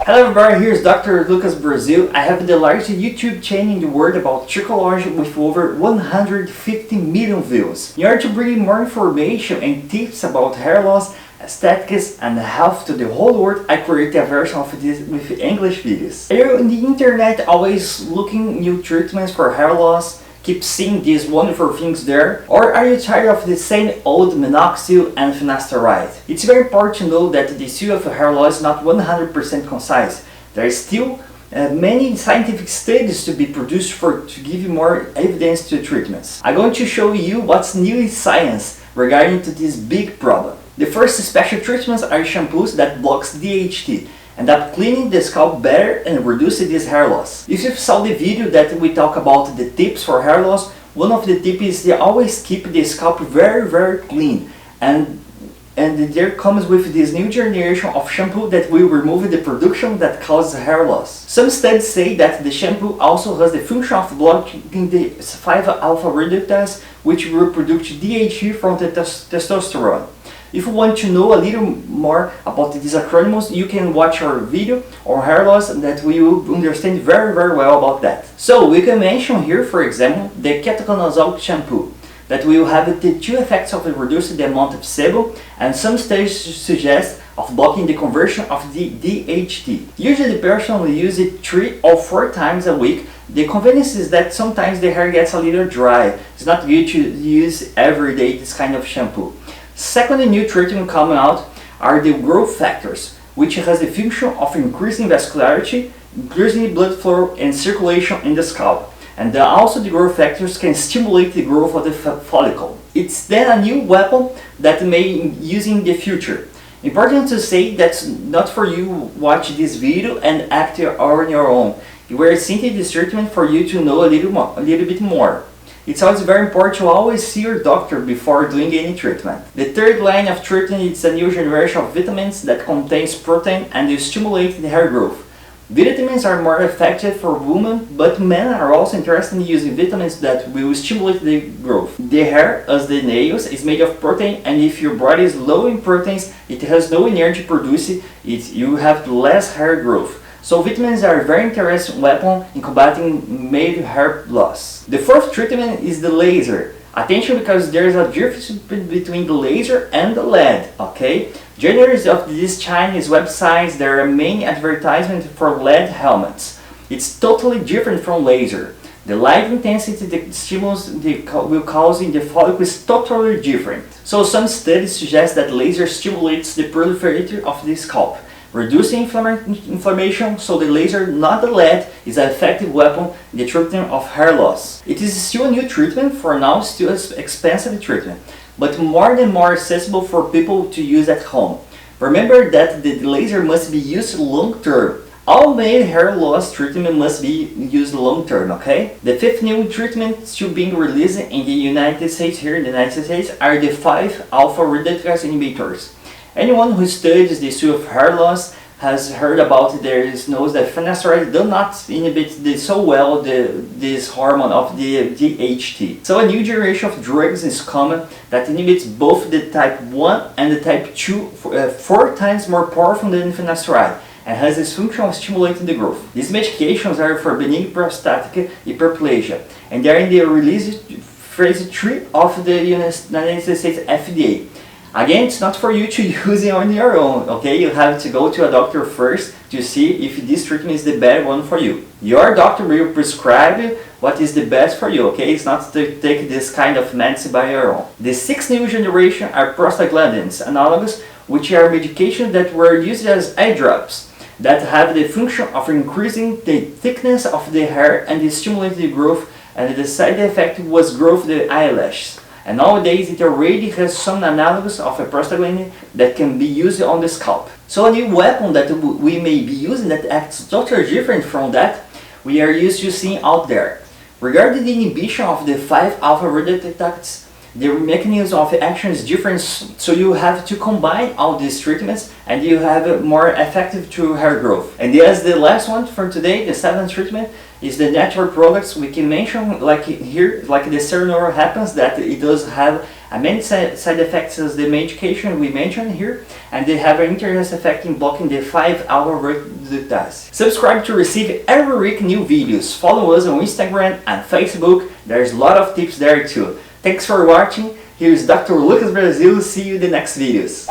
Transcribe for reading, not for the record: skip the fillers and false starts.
Hello everybody, here's Dr. Lucas Brazil. I have the largest YouTube channel in the world about trichology with over 150 million views. In order to bring more information and tips about hair loss, aesthetics and health to the whole world, I created a version of this with English videos. Are you on the internet always looking new treatments for hair loss? Keep seeing these wonderful things there? Or are you tired of the same old minoxidil and finasteride? It's very important to know that the issue of hair loss is not 100% concise. There is still many scientific studies to be produced to give you more evidence to treatments. I'm going to show you what's new in science regarding to this big problem. The first special treatments are shampoos that blocks DHT, end up cleaning the scalp better and reducing this hair loss. If you saw the video that we talk about the tips for hair loss, one of the tips is to always keep the scalp very clean, and there comes with this new generation of shampoo that will remove the production that causes hair loss. Some studies say that the shampoo also has the function of blocking the 5-alpha-REDUCTASE, which will produce DHT from the testosterone. If you want to know a little more about these acronyms, you can watch our video on hair loss that we will understand very well about that. So we can mention here, for example, the ketoconazole shampoo that will have the two effects of reducing the amount of sebum, and some studies suggest of blocking the conversion of the DHT. Usually the person will use it 3 or 4 times a week. The convenience is that sometimes the hair gets a little dry. It's not good to use every day this kind of shampoo. Second new treatment coming out are the growth factors, which has the function of increasing vascularity, increasing blood flow and circulation in the scalp. And also the growth factors can stimulate the growth of the follicle. It's then a new weapon that may use in the future. Important to say that's not for you watch this video and act on your own. We're simply this treatment for you to know a little bit more. It's also very important to always see your doctor before doing any treatment. The third line of treatment is a new generation of vitamins that contains protein and they stimulate the hair growth. Vitamins are more effective for women, but men are also interested in using vitamins that will stimulate the growth. The hair, as the nails, is made of protein, and if your body is low in proteins, it has no energy to produce it, you have less hair growth. So vitamins are a very interesting weapon in combating male hair loss. The fourth treatment is the laser. Attention, because there is a difference between the laser and the LED, okay? Generally of these Chinese websites, there are many advertisements for LED helmets. It's totally different from laser. The light intensity the stimulus will cause in the follicle is totally different. So some studies suggest that laser stimulates the proliferation of the scalp, reducing inflammation, so the laser, not the LED, is an effective weapon in the treatment of hair loss. It is still a new treatment, for now still an expensive treatment, but more and more accessible for people to use at home. Remember that the laser must be used long term. All male hair loss treatment must be used long term, okay? The fifth new treatment still being released in the United States, are the 5-alpha-REDUCTASE inhibitors. Anyone who studies the issue of hair loss has heard about it. Knows that finasteride does not inhibit so well this hormone of the DHT. So a new generation of drugs is coming that inhibits both the type 1 and the type 2 4 times more powerful than finasteride, and has this function of stimulating the growth. These medications are for benign prostatic hyperplasia, and they are in the release phase 3 of the United States FDA. Again, it's not for you to use it on your own, okay? You have to go to a doctor first to see if this treatment is the better one for you. Your doctor will prescribe what is the best for you, okay? It's not to take this kind of medicine by your own. The sixth new generation are prostaglandins, analogues, which are medications that were used as eye drops that have the function of increasing the thickness of the hair and stimulating the growth, and the side effect was growth of the eyelashes. And nowadays it already has some analogues of a prostaglandin that can be used on the scalp. So a new weapon that we may be using that acts totally different from that we are used to seeing out there. Regarding the inhibition of the 5-alpha-REDUCTASE, the mechanism of action is different, so you have to combine all these treatments and you have a more effective to hair growth. And as the last one for today, the seventh treatment, is the natural products. We can mention like here, like the SERENOA happens that it does have Many side effects as the medication we mentioned here, and they have an interest effect in blocking the 5-ALPHA-REDUCTASE. Subscribe to receive every week new videos. Follow us on Instagram and Facebook. There's a lot of tips there too. Thanks for watching. Here's Dr. Lucas Brazil. See you in the next videos.